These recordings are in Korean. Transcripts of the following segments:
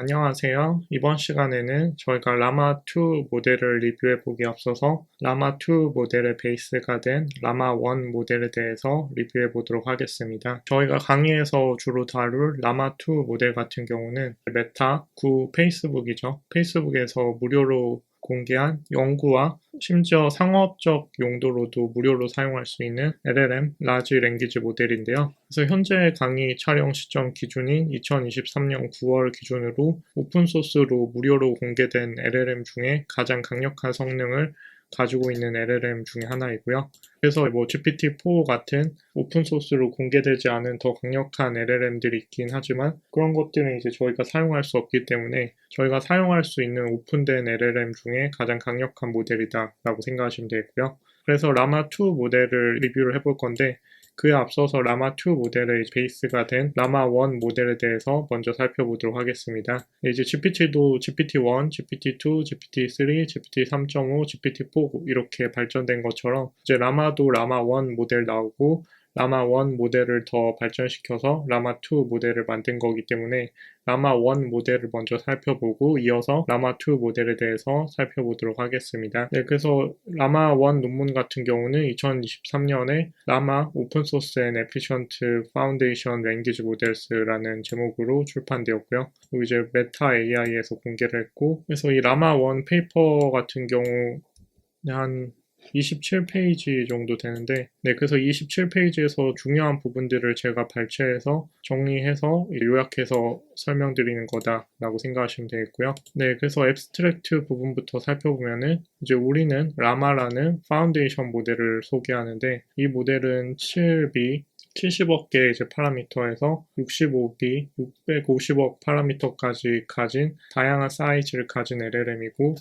안녕하세요. 이번 시간에는 저희가 라마2 모델을 리뷰해 보기에 앞서서 라마2 모델의 베이스가 된 라마1 모델에 대해서 리뷰해 보도록 하겠습니다. 저희가 강의에서 주로 다룰 라마2 모델 같은 경우는 메타, 구 페이스북이죠. 페이스북에서 무료로 공개한 연구와 심지어 상업적 용도로도 무료로 사용할 수 있는 LLM, 라지 랭귀지 모델인데요. 그래서 현재 강의 촬영 시점 기준인 2023년 9월 기준으로 오픈소스로 무료로 공개된 LLM 중에 가장 강력한 성능을 가지고 있는 LLM 중에 하나이고요. 그래서 GPT-4 같은 오픈소스로 공개되지 않은 더 강력한 LLM들이 있긴 하지만 그런 것들은 이제 저희가 사용할 수 없기 때문에 저희가 사용할 수 있는 오픈된 LLM 중에 가장 강력한 모델이다 라고 생각하시면 되겠고요. 그래서 라마2 모델을 리뷰를 해볼 건데 그에 앞서서 라마2 모델의 베이스가 된 라마1 모델에 대해서 먼저 살펴보도록 하겠습니다. 이제 GPT도 GPT-1, GPT-2, GPT-3, GPT-3.5, GPT-4 이렇게 발전된 것처럼 이제 라마도 라마1 모델 나오고 라마1 모델을 더 발전시켜서 라마2 모델을 만든 거기 때문에 라마1 모델을 먼저 살펴보고 이어서 라마2 모델에 대해서 살펴보도록 하겠습니다. 네, 그래서 라마1 논문 같은 경우는 2023년에 라마 오픈소스 앤 에피션트 파운데이션 랭귀지 모델스라는 제목으로 출판되었고요. 그리고 이제 메타 AI에서 공개를 했고, 그래서 이 라마1 페이퍼 같은 경우 한 27페이지 정도 되는데, 네, 그래서 27페이지에서 중요한 부분들을 제가 발췌해서 정리해서 요약해서 설명드리는 거다라고 생각하시면 되겠고요. 네, 그래서 앱스트랙트 부분부터 살펴보면은 이제 우리는 라마라는 파운데이션 모델을 소개하는데 이 모델은 7B 70억 개의 이제 파라미터에서 65B, 650억 파라미터까지 가진 다양한 사이즈를 가진 LLM이고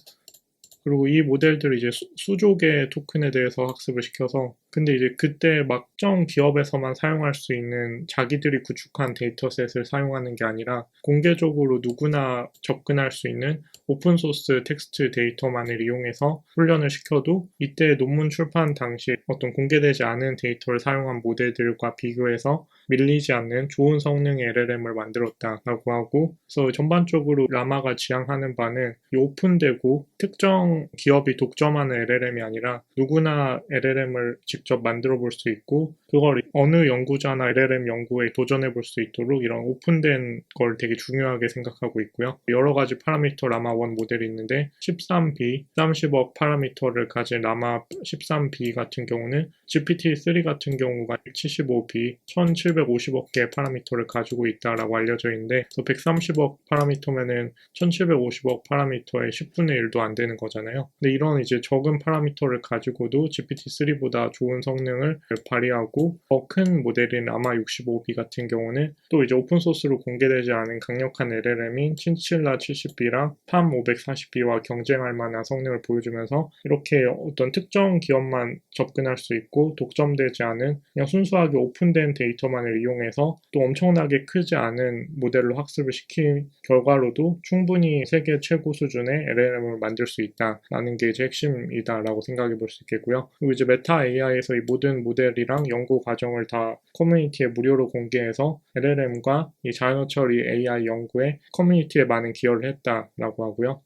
그리고 이 모델들을 이제 수조 개의 토큰에 대해서 학습을 시켜서 근데 이제 그때 막정 기업에서만 사용할 수 있는 자기들이 구축한 데이터셋을 사용하는 게 아니라 공개적으로 누구나 접근할 수 있는 오픈소스 텍스트 데이터만을 이용해서 훈련을 시켜도 이때 논문 출판 당시 어떤 공개되지 않은 데이터를 사용한 모델들과 비교해서 밀리지 않는 좋은 성능의 LLM을 만들었다라고 하고 그래서 전반적으로 라마가 지향하는 바는 오픈되고 특정 기업이 독점하는 LLM이 아니라 누구나 LLM을 직접 만들어 볼 수 있고 그걸 어느 연구자나 LLM 연구에 도전해 볼 수 있도록 이런 오픈된 걸 되게 중요하게 생각하고 있고요. 여러 가지 파라미터 라마1 모델이 있는데 13B, 30억 파라미터를 가진 라마 13B 같은 경우는 GPT-3 같은 경우가 175B, 1750억 개의 파라미터를 가지고 있다라고 알려져 있는데 130억 파라미터면은 1750억 파라미터의 10분의 1도 안 되는 거잖아요. 근데 이런 이제 적은 파라미터를 가지고도 GPT-3보다 좋은 성능을 발휘하고 더 큰 모델인 라마 65B 같은 경우는 또 이제 오픈소스로 공개되지 않은 강력한 LLM인 친칠라 70B랑 팜 540B와 경쟁할 만한 성능을 보여주면서 이렇게 어떤 특정 기업만 접근할 수 있고 독점되지 않은 그냥 순수하게 오픈된 데이터만을 이용해서 또 엄청나게 크지 않은 모델로 학습을 시킨 결과로도 충분히 세계 최고 수준의 LLM을 만들 수 있다라는 게 이제 핵심이다라고 생각해 볼 수 있겠고요. 그리고 이제 메타 AI에서 이 모든 모델이랑 연구 과정을 다 커뮤니티에 무료로 공개해서 LLM과 이 자연어 처리 AI 연구에 커뮤니티에 많은 기여를 했다라고 하고요.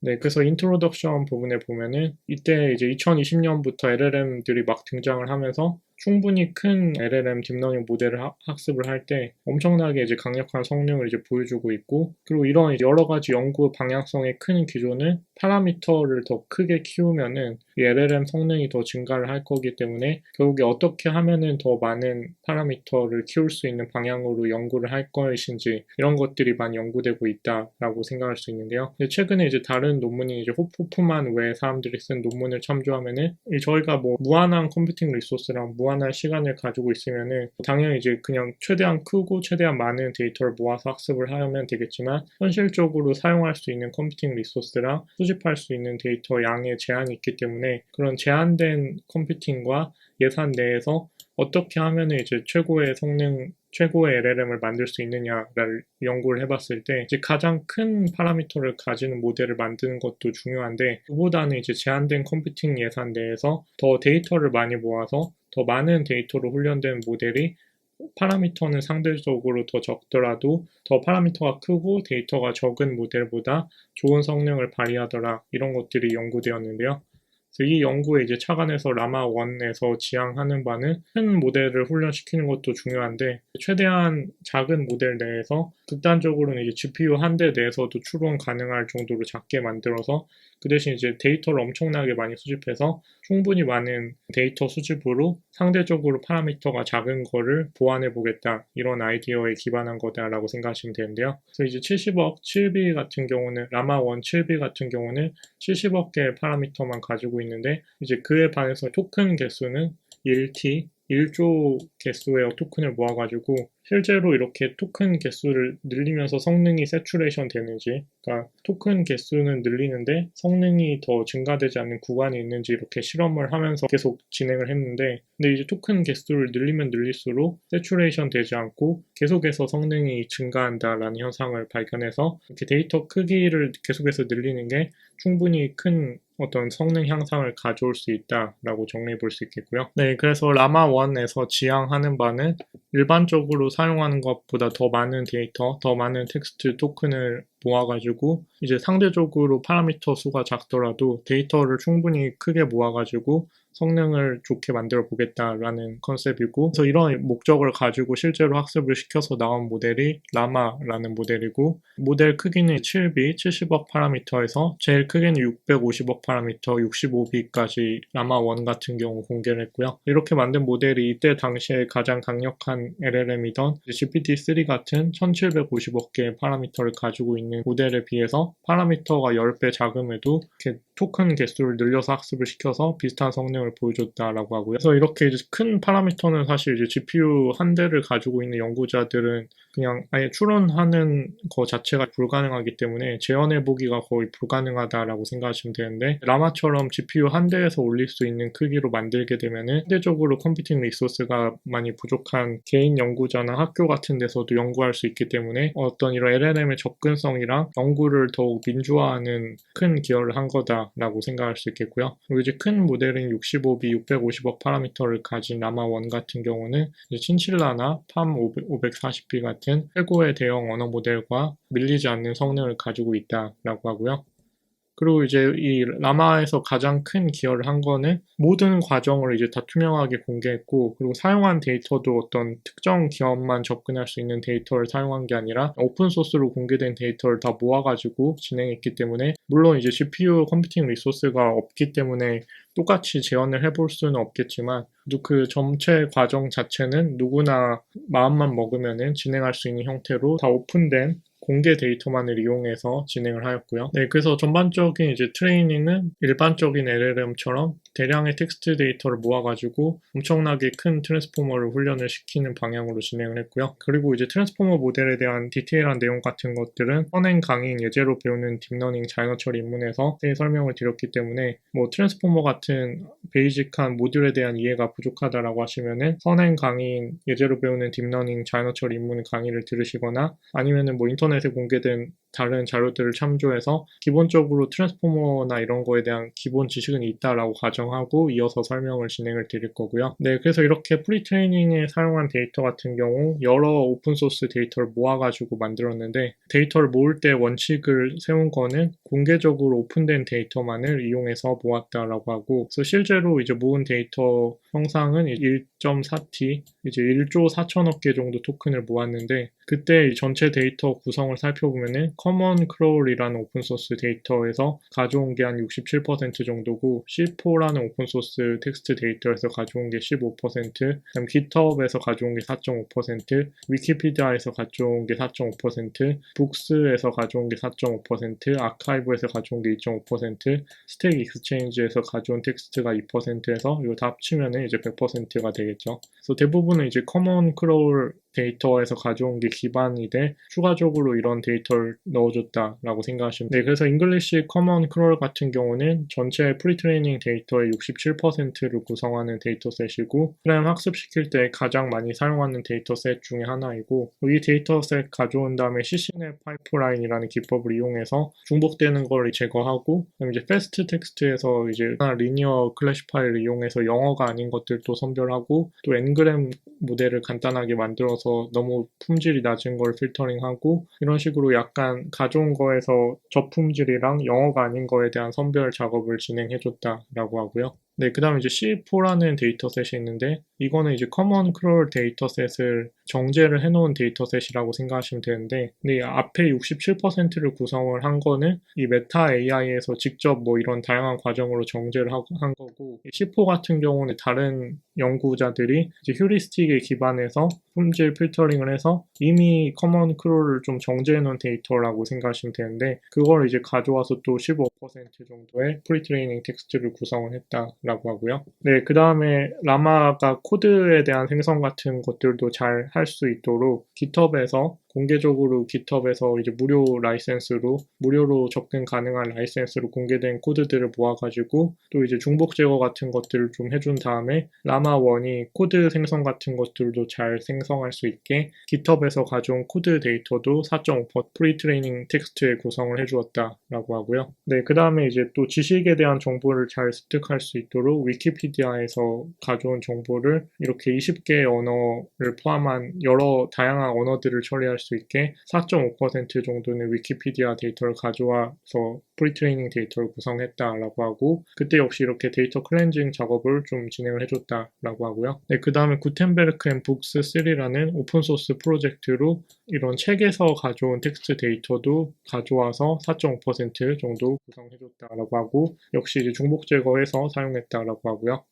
네, 그래서 인트로덕션 부분에 보면은 이때 이제 2020년부터 LLM들이 막 등장을 하면서 충분히 큰 LLM 딥러닝 모델을 학습을 할 때 엄청나게 이제 강력한 성능을 이제 보여주고 있고 그리고 이런 여러 가지 연구 방향성의 큰 기조는 파라미터를 더 크게 키우면은 이 LLM 성능이 더 증가를 할 거기 때문에 결국에 어떻게 하면은 더 많은 파라미터를 키울 수 있는 방향으로 연구를 할 것인지 이런 것들이 많이 연구되고 있다라고 생각할 수 있는데요. 최근에 이제 다른 논문이 이제 호프만 외에 사람들이 쓴 논문을 참조하면은 저희가 뭐 무한한 컴퓨팅 리소스랑 무한한 시간을 가지고 있으면은 당연히 이제 그냥 최대한 크고 최대한 많은 데이터를 모아서 학습을 하면 되겠지만 현실적으로 사용할 수 있는 컴퓨팅 리소스랑 수집할 수 있는 데이터 양의 제한이 있기 때문에 그런 제한된 컴퓨팅과 예산 내에서 어떻게 하면 이제 최고의 성능, 최고의 LLM을 만들 수 있느냐를 연구를 해봤을 때 이제 가장 큰 파라미터를 가지는 모델을 만드는 것도 중요한데 그보다는 이제 제한된 컴퓨팅 예산 내에서 더 데이터를 많이 모아서 더 많은 데이터로 훈련된 모델이 파라미터는 상대적으로 더 적더라도 더 파라미터가 크고 데이터가 적은 모델보다 좋은 성능을 발휘하더라. 이런 것들이 연구되었는데요. 그래서 이 연구에 이제 착안해서 라마1에서 지향하는 바는 큰 모델을 훈련시키는 것도 중요한데 최대한 작은 모델 내에서 극단적으로는 이제 GPU 한 대 내에서도 추론 가능할 정도로 작게 만들어서 그 대신 이제 데이터를 엄청나게 많이 수집해서 충분히 많은 데이터 수집으로 상대적으로 파라미터가 작은 거를 보완해 보겠다. 이런 아이디어에 기반한 거다라고 생각하시면 되는데요. 그래서 이제 70억 7B 같은 경우는 라마1 7B 같은 경우는 70억 개의 파라미터만 가지고 있는데 이제 그에 반해서 토큰 개수는 1T 1조 개수의 토큰을 모아가지고 실제로 이렇게 토큰 개수를 늘리면서 성능이 세츄레이션 되는지, 그러니까 토큰 개수는 늘리는데 성능이 더 증가되지 않는 구간이 있는지 이렇게 실험을 하면서 계속 진행을 했는데, 근데 이제 토큰 개수를 늘리면 늘릴수록 세츄레이션 되지 않고 계속해서 성능이 증가한다라는 현상을 발견해서 이렇게 데이터 크기를 계속해서 늘리는 게 충분히 큰 어떤 성능 향상을 가져올 수 있다라고 정리해 볼 수 있겠고요. 네, 그래서 라마1에서 지향하는 바는 일반적으로 사용하는 것보다 더 많은 데이터, 더 많은 텍스트 토큰을 모아가지고 이제 상대적으로 파라미터 수가 작더라도 데이터를 충분히 크게 모아가지고 성능을 좋게 만들어 보겠다라는 컨셉이고, 그래서 이런 목적을 가지고 실제로 학습을 시켜서 나온 모델이 라마라는 모델이고, 모델 크기는 7B 70억 파라미터에서 제일 크게는 650억 파라미터 65B까지 라마1 같은 경우 공개를 했고요. 이렇게 만든 모델이 이때 당시에 가장 강력한 LLM이던 GPT-3 같은 1750억 개의 파라미터를 가지고 있는 모델에 비해서 파라미터가 10배 작음에도 이렇게 토큰 개수를 늘려서 학습을 시켜서 비슷한 성능을 보여줬다라고 하고요. 그래서 이렇게 이제 큰 파라미터는 사실 이제 GPU 한 대를 가지고 있는 연구자들은 그냥 아예 추론하는 거 자체가 불가능하기 때문에 재현해보기가 거의 불가능하다라고 생각하시면 되는데, 라마처럼 GPU 한 대에서 올릴 수 있는 크기로 만들게 되면은 상대적으로 컴퓨팅 리소스가 많이 부족한 개인 연구자나 학교 같은 데서도 연구할 수 있기 때문에 어떤 이런 LLM의 접근성이랑 연구를 더욱 민주화하는 큰 기여를 한 거다라고 생각할 수 있겠고요. 그리고 이제 큰 모델인 65B 650억 파라미터를 가진 라마1 같은 경우는 친칠라나 팜 540B 같은 최고의 대형 언어 모델과 밀리지 않는 성능을 가지고 있다라고 하고요. 그리고 이제 이 라마에서 가장 큰 기여를 한 거는 모든 과정을 이제 다 투명하게 공개했고, 그리고 사용한 데이터도 어떤 특정 기업만 접근할 수 있는 데이터를 사용한 게 아니라 오픈소스로 공개된 데이터를 다 모아가지고 진행했기 때문에, 물론 이제 GPU 컴퓨팅 리소스가 없기 때문에 똑같이 재현을 해볼 수는 없겠지만 그 전체 과정 자체는 누구나 마음만 먹으면은 진행할 수 있는 형태로 다 오픈된 공개 데이터만을 이용해서 진행을 하였고요. 네, 그래서 전반적인 이제 트레이닝은 일반적인 LLM처럼 대량의 텍스트 데이터를 모아가지고 엄청나게 큰 트랜스포머를 훈련을 시키는 방향으로 진행을 했고요. 그리고 이제 트랜스포머 모델에 대한 디테일한 내용 같은 것들은 선행 강의인 예제로 배우는 딥러닝 자연어 처리 입문에서 설명을 드렸기 때문에 뭐 트랜스포머 같은 베이직한 모듈에 대한 이해가 부족하다라고 하시면은 선행 강의인 예제로 배우는 딥러닝 자연어 처리 입문 강의를 들으시거나 아니면은 뭐 인터넷에 공개된 다른 자료들을 참조해서 기본적으로 트랜스포머나 이런 거에 대한 기본 지식은 있다라고 가정하고 이어서 설명을 진행을 드릴 거고요. 네, 그래서 이렇게 프리트레이닝에 사용한 데이터 같은 경우 여러 오픈소스 데이터를 모아가지고 만들었는데, 데이터를 모을 때 원칙을 세운 거는 공개적으로 오픈된 데이터만을 이용해서 모았다라고 하고, 그래서 실제로 이제 모은 데이터 형상은 1.4T, 이제 1조 4천억 개 정도 토큰을 모았는데, 그때 전체 데이터 구성을 살펴보면은 커먼 크롤이라는 오픈소스 데이터에서 가져온 게 한 67% 정도고, C4라는 오픈소스 텍스트 데이터에서 가져온 게 15%, 그다음 GitHub에서 가져온 게 4.5%, 위키피디아에서 가져온 게 4.5%, 북스에서 가져온 게 4.5%, 아카이브에서 가져온 게 2.5%, 스택 익스체인지에서 가져온 텍스트가 2%에서 이거 다 합치면은 이제 100%가 되겠죠. 그래서 대부분은 이제 커먼 크롤 데이터에서 가져온 게 기반이 돼 추가적으로 이런 데이터를 넣어줬다라고 생각하시면 돼요. 그래서 잉글리시 커먼 크롤 같은 경우는 전체 프리트레이닝 데이터의 67%를 구성하는 데이터셋이고 프레임 학습시킬 때 가장 많이 사용하는 데이터셋 중에 하나이고 이 데이터셋 가져온 다음에 CCNet 파이프라인이라는 기법을 이용해서 중복되는 걸 제거하고 그다음에 이제 패스트 텍스트에서 이제 리니어 클래시파이를 이용해서 영어가 아닌 것들도 선별하고 또 N그램 모델을 간단하게 만들어서 너무 품질이 낮은 걸 필터링하고 이런 식으로 약간 가져온 거에서 저품질이랑 영어가 아닌 거에 대한 선별 작업을 진행해줬다라고 하고요. 네, 그 다음에 이제 C4라는 데이터셋이 있는데 이거는 이제 커먼 크롤 데이터셋을 정제를 해놓은 데이터셋이라고 생각하시면 되는데 근데 이 앞에 67%를 구성을 한 거는 이 메타 AI에서 직접 뭐 이런 다양한 과정으로 정제를 한 거고 C4 같은 경우는 다른 연구자들이 이제 휴리스틱에 기반해서 품질 필터링을 해서 이미 커먼 크롤을 좀 정제해 놓은 데이터라고 생각하시면 되는데 그걸 이제 가져와서 또 15% 정도의 프리트레이닝 텍스트를 구성을 했다라고 하고요. 네, 그 다음에 라마가 코드에 대한 생성 같은 것들도 잘 할 수 있도록 GitHub에서 공개적으로 GitHub에서 이제 무료 라이센스로 무료로 접근 가능한 라이센스로 공개된 코드들을 모아가지고 또 이제 중복 제거 같은 것들을 좀 해준 다음에 라마1이 코드 생성 같은 것들도 잘 생성할 수 있게 GitHub에서 가져온 코드 데이터도 4.5% 프리트레이닝 텍스트에 구성을 해주었다라고 하고요. 네, 그 다음에 이제 또 지식에 대한 정보를 잘 습득할 수 있도록 위키피디아에서 가져온 정보를 이렇게 20개의 언어를 포함한 여러 다양한 언어들을 처리할 수 있게 4.5% 정도는 위키피디아 데이터를 가져와서 프리트레이닝 데이터를 구성했다라고 하고 그때 역시 이렇게 데이터 클렌징 작업을 좀 진행을 해줬다라고 하고요. 네, 그 다음에 구텐베르크 앤 북스 3라는 오픈소스 프로젝트로 이런 책에서 가져온 텍스트 데이터도 가져와서 4.5% 정도 구성해줬다라고 하고 역시 이제 중복 제거해서 사용했다라고 하고요.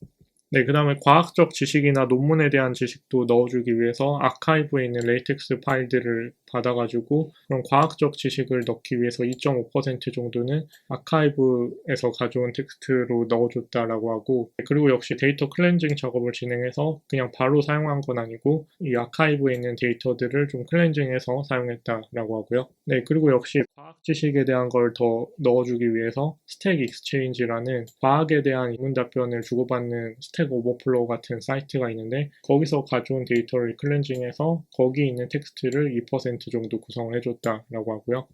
네, 그 다음에 과학적 지식이나 논문에 대한 지식도 넣어주기 위해서 아카이브에 있는 레이텍스 파일들을 받아가지고 그런 과학적 지식을 넣기 위해서 2.5% 정도는 아카이브에서 가져온 텍스트로 넣어줬다라고 하고 그리고 역시 데이터 클렌징 작업을 진행해서 그냥 바로 사용한 건 아니고 이 아카이브에 있는 데이터들을 좀 클렌징해서 사용했다라고 하고요. 네, 그리고 역시 과학 지식에 대한 걸 더 넣어주기 위해서 스택 익스체인지라는 과학에 대한 이문 답변을 주고받는 스택 오버플로우 같은 사이트가 있는데 거기서 가져온 데이터를 클렌징해서 거기 있는 텍스트를 2% 정도 구성을 해줬다라고 하고요.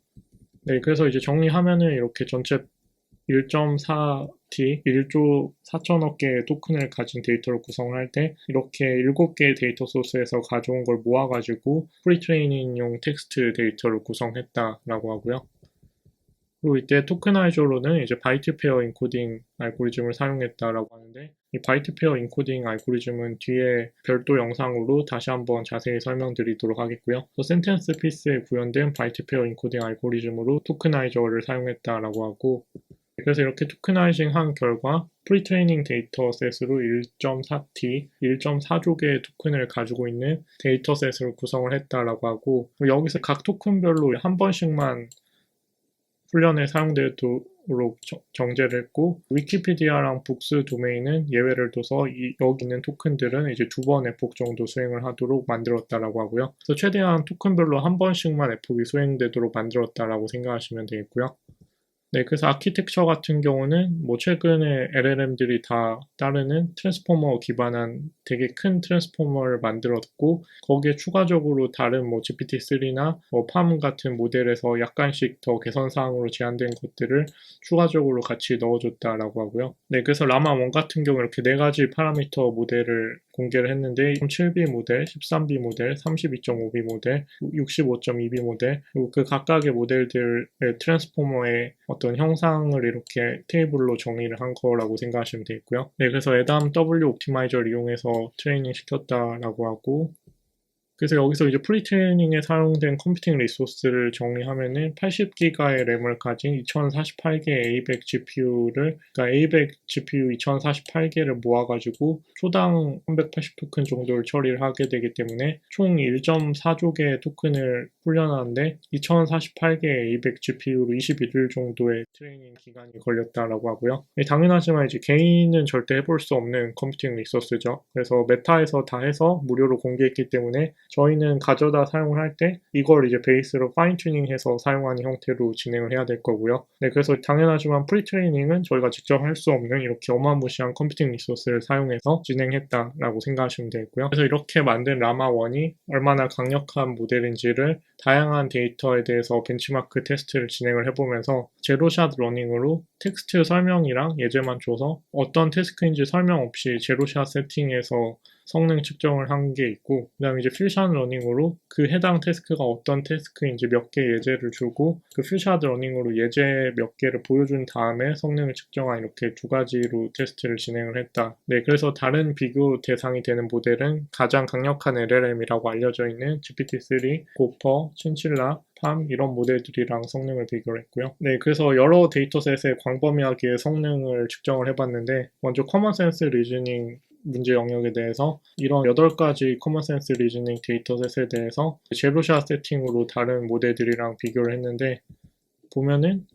네, 그래서 이제 정리하면은 이렇게 전체 1.4T, 1조 4천억 개의 토큰을 가진 데이터를 구성을 할 때 이렇게 7개의 데이터 소스에서 가져온 걸 모아가지고 프리트레이닝용 텍스트 데이터를 구성했다라고 하고요. 그리고 이때 토크나이저로는 이제 바이트 페어 인코딩 알고리즘을 사용했다라고 하는데 이 바이트 페어 인코딩 알고리즘은 뒤에 별도 영상으로 다시 한번 자세히 설명드리도록 하겠고요. 센텐스 피스에 구현된 바이트 페어 인코딩 알고리즘으로 토크나이저를 사용했다라고 하고 그래서 이렇게 토크나이징 한 결과 프리트레이닝 데이터셋으로 1.4T, 1.4조 개의 토큰을 가지고 있는 데이터셋을 구성을 했다라고 하고 여기서 각 토큰별로 한 번씩만 훈련에 사용되도록 정제를 했고 위키피디아랑 북스 도메인은 예외를 둬서 여기 있는 토큰들은 이제 2번 에폭 정도 수행을 하도록 만들었다라고 하고요. 그래서 최대한 토큰별로 한 번씩만 에폭이 수행되도록 만들었다라고 생각하시면 되겠고요. 네, 그래서 아키텍처 같은 경우는 뭐 최근에 LLM들이 다 따르는 트랜스포머 기반한 되게 큰 트랜스포머를 만들었고 거기에 추가적으로 다른 뭐 GPT-3나 뭐 팜 같은 모델에서 약간씩 더 개선 사항으로 제한된 것들을 추가적으로 같이 넣어줬다라고 하고요. 네, 그래서 라마1 같은 경우 이렇게 4가지 파라미터 모델을 공개를 했는데 7B 모델, 13B 모델, 32.5B 모델, 65.2B 모델 그리고 그 각각의 모델들의 트랜스포머의 어떤 형상을 이렇게 테이블로 정의를 한 거라고 생각하시면 되겠고요. 네, 그래서 에담 W 옵티마이저를 이용해서 트레이닝 시켰다라고 하고 그래서 여기서 이제 프리트레이닝에 사용된 컴퓨팅 리소스를 정리하면은 80기가의 램을 가진 2048개의 A100 GPU를, 그러니까 A100 GPU 2048개를 모아가지고 초당 380 토큰 정도를 처리를 하게 되기 때문에 총 1.4조 개의 토큰을 훈련하는데 2048개의 A100 GPU로 21일 정도의 트레이닝 기간이 걸렸다라고 하고요. 당연하지만 이제 개인은 절대 해볼 수 없는 컴퓨팅 리소스죠. 그래서 메타에서 다 해서 무료로 공개했기 때문에 저희는 가져다 사용을 할 때 이걸 이제 베이스로 파인 튜닝해서 사용하는 형태로 진행을 해야 될 거고요. 네, 그래서 당연하지만 프리트레이닝은 저희가 직접 할 수 없는 이렇게 어마무시한 컴퓨팅 리소스를 사용해서 진행했다라고 생각하시면 되고요. 그래서 이렇게 만든 라마1이 얼마나 강력한 모델인지를 다양한 데이터에 대해서 벤치마크 테스트를 진행을 해보면서 제로샷 러닝으로 텍스트 설명이랑 예제만 줘서 어떤 태스크인지 설명 없이 제로샷 세팅해서 성능 측정을 한 게 있고, 그 다음에 이제 퓨샷 러닝으로 그 해당 태스크가 어떤 태스크인지 몇 개 예제를 주고 그 퓨샷 러닝으로 예제 몇 개를 보여준 다음에 성능을 측정한 이렇게 두 가지로 테스트를 진행을 했다. 네, 그래서 다른 비교 대상이 되는 모델은 가장 강력한 LLM이라고 알려져 있는 GPT-3, 고퍼, 친칠라, 팜 이런 모델들이랑 성능을 비교를 했고요. 네, 그래서 여러 데이터셋의 광범위하게 성능을 측정을 해봤는데 먼저 커먼센스 리즈닝 문제 영역에 대해서 이런 8가지 커먼센스 리즈닝 데이터셋에 대해서 제로샷 세팅으로 다른 모델들이랑 비교를 했는데 보면은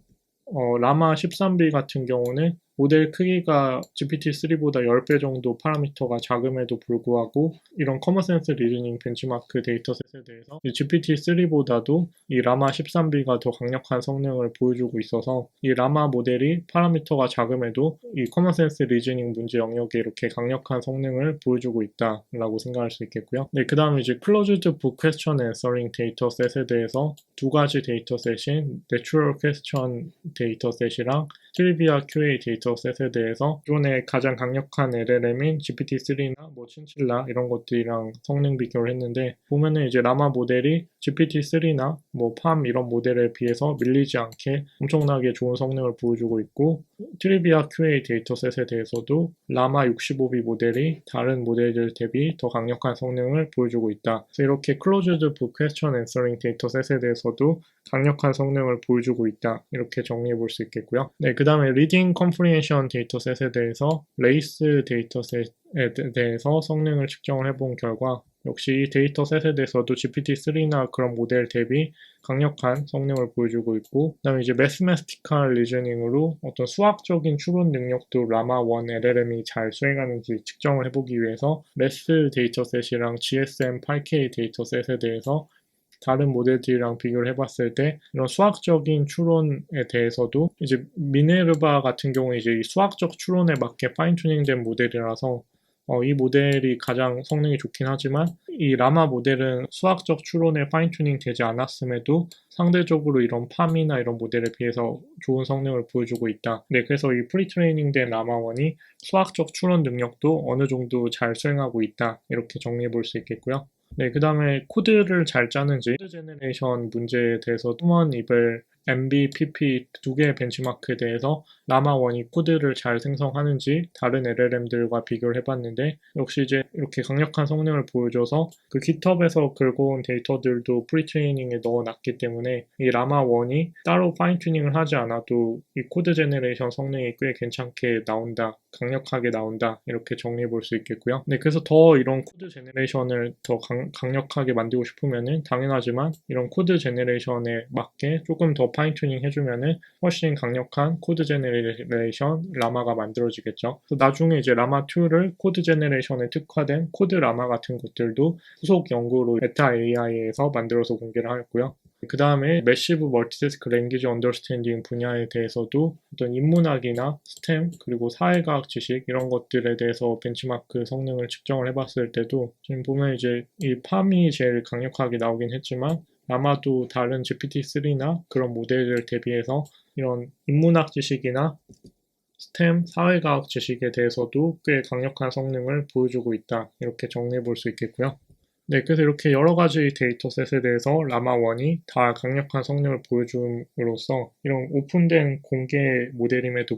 라마 13B 같은 경우는 모델 크기가 GPT-3보다 10배 정도 파라미터가 작음에도 불구하고 이런 커먼센스 리즈닝 벤치마크 데이터셋에 대해서 GPT-3보다도 이 라마 13B가 더 강력한 성능을 보여주고 있어서 이 라마 모델이 파라미터가 작음에도 이 커먼센스 리즈닝 문제 영역에 이렇게 강력한 성능을 보여주고 있다라고 생각할 수 있겠고요. 네, 그 다음에 이제 Closed Book Question Answering 데이터셋에 대해서 두 가지 데이터셋인 Natural Question 데이터셋이랑 트리비아 QA 데이터셋에 대해서 기존의 가장 강력한 LLM인 GPT-3나 뭐 친칠라 이런 것들이랑 성능 비교를 했는데 보면은 이제 라마 모델이 GPT-3나 뭐 팜 이런 모델에 비해서 밀리지 않게 엄청나게 좋은 성능을 보여주고 있고 트리비아 QA 데이터셋에 대해서도 라마 65B 모델이 다른 모델들 대비 더 강력한 성능을 보여주고 있다. 그래서 이렇게 Closed Book Question Answering 데이터셋에 대해서도 강력한 성능을 보여주고 있다. 이렇게 정리해 볼 수 있겠고요. 네, 그 다음에 Reading Comprehension 데이터셋에 대해서 레이스 데이터셋에 대해서 성능을 측정을 해본 결과 역시 이 데이터셋에 대해서도 GPT-3나 그런 모델 대비 강력한 성능을 보여주고 있고 그 다음에 이제 Mathematical Reasoning으로 어떤 수학적인 추론 능력도 라마1 LLM이 잘 수행하는지 측정을 해보기 위해서 MES 데이터셋이랑 GSM8K 데이터셋에 대해서 다른 모델들이랑 비교를 해봤을 때 이런 수학적인 추론에 대해서도 이제 미네르바 같은 경우에 이제 이 수학적 추론에 맞게 파인 튜닝된 모델이라서 이 모델이 가장 성능이 좋긴 하지만 이 라마 모델은 수학적 추론에 파인 튜닝 되지 않았음에도 상대적으로 이런 팜이나 이런 모델에 비해서 좋은 성능을 보여주고 있다. 네, 그래서 이 프리트레이닝 된 라마1이 수학적 추론 능력도 어느 정도 잘 수행하고 있다. 이렇게 정리해 볼 수 있겠고요. 네, 그 다음에 코드를 잘 짜는지 코드 제너레이션 문제에 대해서 휴먼 이벨, MB, PP 두 개의 벤치마크에 대해서 라마1이 코드를 잘 생성하는지 다른 LLM들과 비교를 해봤는데 역시 이제 이렇게 강력한 성능을 보여줘서 그 GitHub에서 긁어온 데이터들도 프리트레이닝에 넣어놨기 때문에 이 라마1이 따로 파인 튜닝을 하지 않아도 이 코드 제너레이션 성능이 꽤 괜찮게 나온다. 강력하게 나온다 이렇게 정리해 볼 수 있겠고요. 네, 그래서 더 이런 코드 제너레이션을 더 강력하게 만들고 싶으면은 당연하지만 이런 코드 제너레이션에 맞게 조금 더 파인 튜닝 해주면은 훨씬 강력한 코드 제너레이션 라마가 만들어지겠죠. 그래서 나중에 이제 라마2를 코드 제너레이션에 특화된 코드 라마 같은 것들도 후속 연구로 베타 AI에서 만들어서 공개를 하였고요. 그 다음에 매시브 멀티태스크 랭귀지 언더스탠딩 분야에 대해서도 어떤 인문학이나 스템 그리고 사회과학 지식 이런 것들에 대해서 벤치마크 성능을 측정을 해봤을 때도 지금 보면 이제 이 팜이 제일 강력하게 나오긴 했지만 아마도 다른 GPT-3나 그런 모델들 대비해서 이런 인문학 지식이나 스템, 사회과학 지식에 대해서도 꽤 강력한 성능을 보여주고 있다. 이렇게 정리해 볼 수 있겠고요. 네, 그래서 이렇게 여러 가지 데이터셋에 대해서 라마1이 다 강력한 성능을 보여줌으로써 이런 오픈된 공개 모델임에도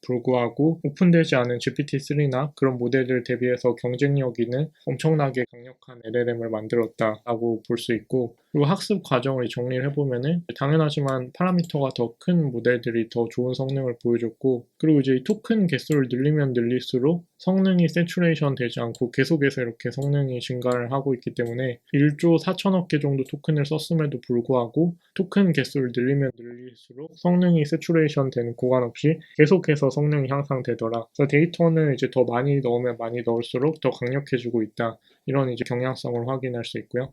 불구하고 오픈되지 않은 GPT-3나 그런 모델들 대비해서 경쟁력 있는 엄청나게 강력한 LLM을 만들었다라고 볼 수 있고 그리고 학습 과정을 정리를 해보면은 당연하지만 파라미터가 더 큰 모델들이 더 좋은 성능을 보여줬고 그리고 이제 이 토큰 개수를 늘리면 늘릴수록 성능이 세츄레이션 되지 않고 계속해서 이렇게 성능이 증가를 하고 있기 때문에 1조 4천억 개 정도 토큰을 썼음에도 불구하고 토큰 개수를 늘리면 늘릴수록 성능이 세츄레이션 되는 구간 없이 계속해서 성능이 향상되더라. 그래서 데이터는 이제 더 많이 넣으면 많이 넣을수록 더 강력해지고 있다. 이런 이제 경향성을 확인할 수 있고요.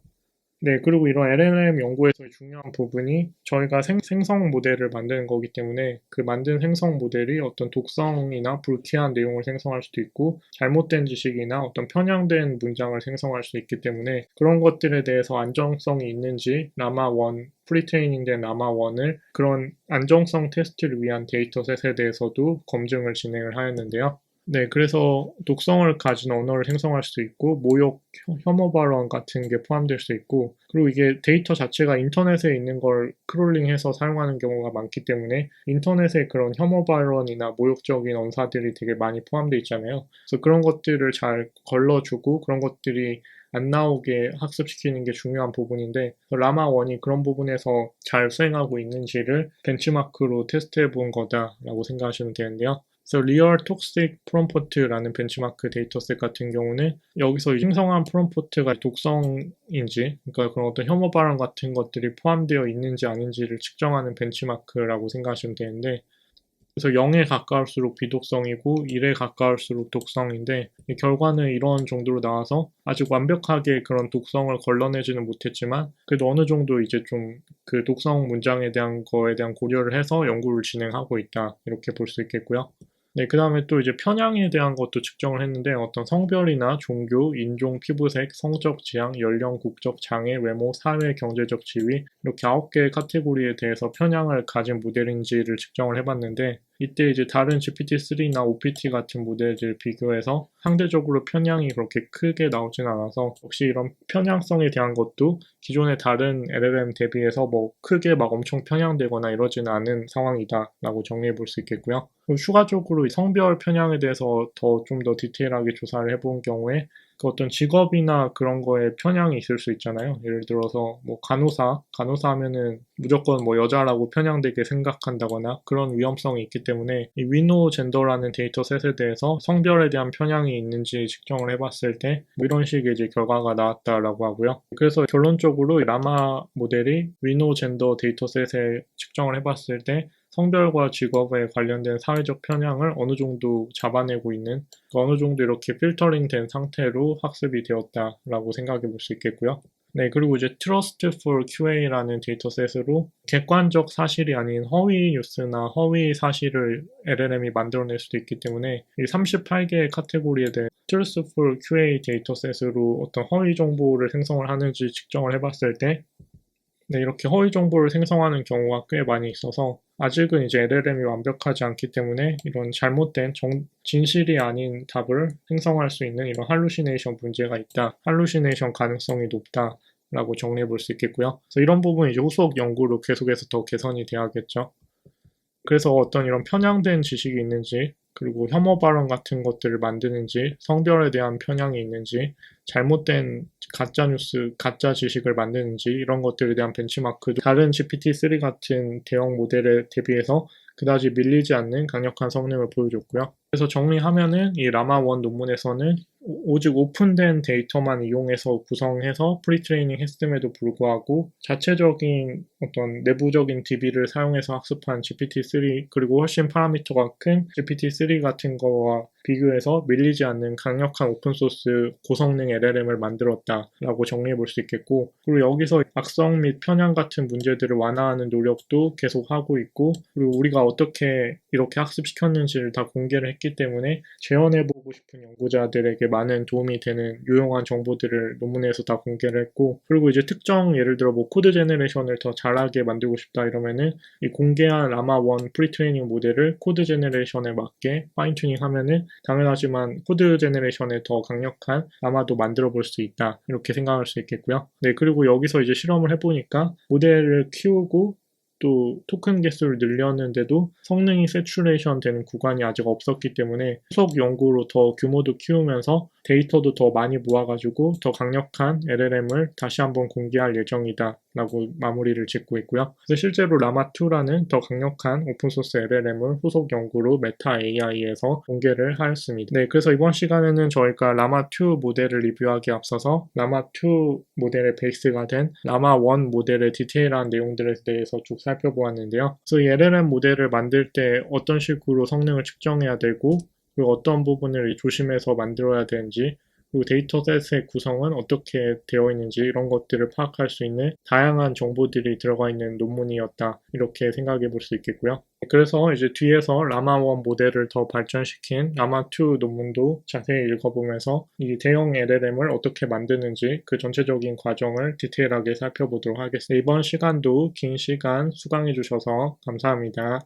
네, 그리고 이런 LLM 연구에서의 중요한 부분이 저희가 생성 모델을 만드는 거기 때문에 그 만든 생성 모델이 어떤 독성이나 불쾌한 내용을 생성할 수도 있고 잘못된 지식이나 어떤 편향된 문장을 생성할 수 있기 때문에 그런 것들에 대해서 안정성이 있는지 라마1, 프리트레이닝된 라마1을 그런 안정성 테스트를 위한 데이터셋에 대해서도 검증을 진행을 하였는데요. 네, 그래서 독성을 가진 언어를 생성할 수도 있고, 모욕, 혐오 발언 같은 게 포함될 수 있고, 그리고 이게 데이터 자체가 인터넷에 있는 걸 크롤링해서 사용하는 경우가 많기 때문에 인터넷에 그런 혐오 발언이나 모욕적인 언사들이 되게 많이 포함되어 있잖아요. 그래서 그런 것들을 잘 걸러주고 그런 것들이 안 나오게 학습시키는 게 중요한 부분인데 라마1이 그런 부분에서 잘 수행하고 있는지를 벤치마크로 테스트해 본 거다라고 생각하시면 되는데요. 그래서 리얼 톡식 프롬프트라는 벤치마크 데이터셋 같은 경우는 여기서 생성한 프롬프트가 독성인지, 그러니까 그런 어떤 혐오 발언 같은 것들이 포함되어 있는지 아닌지를 측정하는 벤치마크라고 생각하시면 되는데, 그래서 0에 가까울수록 비독성이고 1에 가까울수록 독성인데 이 결과는 이런 정도로 나와서 아직 완벽하게 그런 독성을 걸러내지는 못했지만 그래도 어느 정도 이제 좀 그 독성 문장에 대한 거에 대한 고려를 해서 연구를 진행하고 있다 이렇게 볼 수 있겠고요. 네, 그 다음에 또 이제 편향에 대한 것도 측정을 했는데 어떤 성별이나 종교, 인종, 피부색, 성적 지향, 연령, 국적, 장애, 외모, 사회, 경제적 지위 이렇게 9개의 카테고리에 대해서 편향을 가진 모델인지를 측정을 해봤는데 이때 이제 다른 GPT-3나 OPT 같은 모델들 비교해서 상대적으로 편향이 그렇게 크게 나오진 않아서 혹시 이런 편향성에 대한 것도 기존의 다른 LLM 대비해서 뭐 크게 막 엄청 편향되거나 이러지는 않은 상황이다라고 정리해 볼 수 있겠고요. 추가적으로 성별 편향에 대해서 좀 더 디테일하게 조사를 해본 경우에 그 어떤 직업이나 그런 거에 편향이 있을 수 있잖아요. 예를 들어서 뭐 간호사 하면은 무조건 뭐 여자라고 편향되게 생각한다거나 그런 위험성이 있기 때문에 이 위노 젠더라는 데이터셋에 대해서 성별에 대한 편향이 있는지 측정을 해봤을 때 뭐 이런 식의 이제 결과가 나왔다라고 하고요. 그래서 결론적으로 라마 모델이 위노 젠더 데이터셋에 측정을 해봤을 때 성별과 직업에 관련된 사회적 편향을 어느 정도 잡아내고 있는 어느 정도 이렇게 필터링 된 상태로 학습이 되었다라고 생각해 볼 수 있겠고요. 네, 그리고 이제 Trust for QA라는 데이터셋으로 객관적 사실이 아닌 허위 뉴스나 허위 사실을 LLM이 만들어낼 수도 있기 때문에 이 38개의 카테고리에 대해 Trust for QA 데이터셋으로 어떤 허위 정보를 생성을 하는지 측정을 해봤을 때 네, 이렇게 허위 정보를 생성하는 경우가 꽤 많이 있어서 아직은 이제 LLM이 완벽하지 않기 때문에 이런 잘못된 진실이 아닌 답을 생성할 수 있는 이런 할루시네이션 문제가 있다. 할루시네이션 가능성이 높다. 라고 정리해 볼 수 있겠고요. 그래서 이런 부분은 이제 후속 연구로 계속해서 더 개선이 돼야겠죠. 그래서 어떤 이런 편향된 지식이 있는지, 그리고 혐오 발언 같은 것들을 만드는지, 성별에 대한 편향이 있는지, 잘못된 가짜 뉴스, 가짜 지식을 만드는지 이런 것들에 대한 벤치마크도 다른 GPT-3 같은 대형 모델에 대비해서 그다지 밀리지 않는 강력한 성능을 보여줬고요. 그래서 정리하면은 이 라마1 논문에서는 오직 오픈된 데이터만 이용해서 구성해서 프리트레이닝 했음에도 불구하고 자체적인 어떤 내부적인 DB를 사용해서 학습한 GPT-3 그리고 훨씬 파라미터가 큰 GPT-3 같은 거와 비교해서 밀리지 않는 강력한 오픈소스 고성능 LLM을 만들었다라고 정리해 볼 수 있겠고 그리고 여기서 악성 및 편향 같은 문제들을 완화하는 노력도 계속하고 있고 그리고 우리가 어떻게 이렇게 학습시켰는지를 다 공개를 했기 때문에 재현해보고 싶은 연구자들에게 많은 도움이 되는 유용한 정보들을 논문에서 다 공개를 했고 그리고 이제 특정 예를 들어 뭐 코드 제너레이션을 더 잘하게 만들고 싶다 이러면은 이 공개한 라마1 프리트레이닝 모델을 코드 제너레이션에 맞게 파인 튜닝 하면은 당연하지만 코드 제너레이션에 더 강력한 라마도 만들어 볼 수 있다 이렇게 생각할 수 있겠고요. 네, 그리고 여기서 이제 실험을 해보니까 모델을 키우고 또 토큰 개수를 늘렸는데도 성능이 세츄레이션 되는 구간이 아직 없었기 때문에 후속 연구로 더 규모도 키우면서 데이터도 더 많이 모아가지고 더 강력한 LLM을 다시 한번 공개할 예정이다 라고 마무리를 짓고 있고요. 그래서 실제로 라마2라는 더 강력한 오픈소스 LLM을 후속 연구로 메타 AI에서 공개를 하였습니다. 네, 그래서 이번 시간에는 저희가 라마2 모델을 리뷰하기 앞서서 라마2 모델의 베이스가 된 라마1 모델의 디테일한 내용들에 대해서 쭉 살펴보았는데요. 그래서 이 LLM 모델을 만들 때 어떤 식으로 성능을 측정해야 되고 그리고 어떤 부분을 조심해서 만들어야 되는지 그리고 데이터셋의 구성은 어떻게 되어 있는지 이런 것들을 파악할 수 있는 다양한 정보들이 들어가 있는 논문이었다. 이렇게 생각해 볼 수 있겠고요. 그래서 이제 뒤에서 라마1 모델을 더 발전시킨 라마2 논문도 자세히 읽어보면서 이 대형 LLM을 어떻게 만드는지 그 전체적인 과정을 디테일하게 살펴보도록 하겠습니다. 이번 시간도 긴 시간 수강해 주셔서 감사합니다.